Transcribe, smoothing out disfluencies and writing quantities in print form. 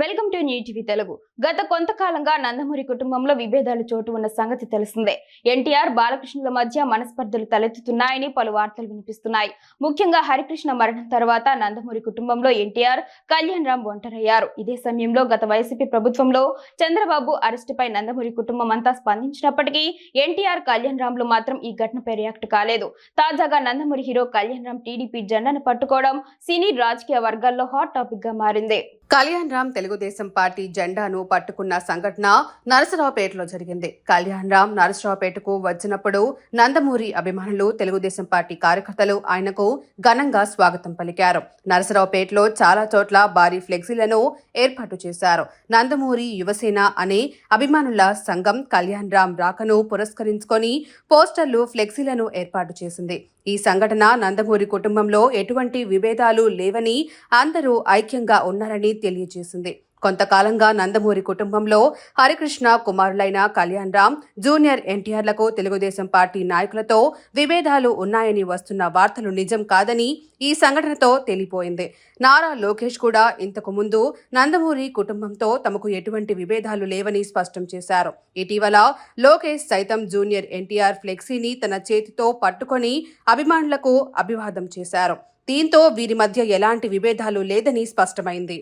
Welcome to new TV Telugu. గత కొంతకాలంగా నందమూరి కుటుంబంలో విభేదాలు చోటు ఉన్న సంగతి తెలిసిందే. ఎన్టీఆర్, బాలకృష్ణుల మధ్య మనస్పర్ధలు తలెత్తుతున్నాయని పలు వార్తలు వినిపిస్తున్నాయి. ముఖ్యంగా హరికృష్ణ మరణం తర్వాత నందమూరి కుటుంబంలో ఎన్టీఆర్, కళ్యాణ్ రామ్ ఒంటరయ్యారు. ఇదే సమయంలో గత వైసీపీ ప్రభుత్వంలో చంద్రబాబు అరెస్టుపై నందమూరి కుటుంబం అంతా స్పందించినప్పటికీ ఎన్టీఆర్, కళ్యాణ్ రామ్లు మాత్రం ఈ ఘటనపై రియాక్ట్ కాలేదు. తాజాగా నందమూరి హీరో కళ్యాణ్ రామ్ టీడీపీ జెండాను పట్టుకోవడం సినీ రాజకీయ వర్గాల్లో హాట్ టాపిక్ గా మారింది. కళ్యాణ్ రామ్ తెలుగుదేశం పార్టీ జెండాను పట్టుకున్న సంఘటన నరసరావుపేటలో జరిగింది. కళ్యాణ్ రామ్ నరసరావుపేటకు వచ్చినప్పుడు నందమూరి అభిమానులు, తెలుగుదేశం పార్టీ కార్యకర్తలు ఆయనకు ఘనంగా స్వాగతం పలికారు. నరసరావుపేటలో చాలా చోట్ల భారీ ఫ్లెక్సీలను ఏర్పాటు చేశారు. నందమూరి యువసేన అనే అభిమానుల సంఘం కళ్యాణ్ రామ్ రాకను పురస్కరించుకొని పోస్టర్లు, ఫ్లెక్సీలను ఏర్పాటు చేసింది. ఈ సంఘటన నందమూరి కుటుంబంలో ఎటువంటి విభేదాలు లేవని, అందరూ ఐక్యంగా ఉన్నారని తెలియజేసింది. కొంతకాలంగా నందమూరి కుటుంబంలో హరికృష్ణ కుమారులైన కళ్యాణ్ రామ్, జూనియర్ ఎన్టీఆర్లకు తెలుగుదేశం పార్టీ నాయకులతో విభేదాలు ఉన్నాయని వస్తున్న వార్తలు నిజం కాదని ఈ సంఘటనతో తేలిపోయింది. నారా లోకేష్ కూడా ఇంతకు ముందు నందమూరి కుటుంబంతో తమకు ఎటువంటి విభేదాలు లేవని స్పష్టం చేశారు. ఇటీవల లోకేష్ సైతం జూనియర్ ఎన్టీఆర్ ఫ్లెక్సీని తన చేతితో పట్టుకొని అభిమానులకు అభివాదం చేశారు. దీంతో వీరి మధ్య ఎలాంటి విభేదాలు లేదని స్పష్టమైంది.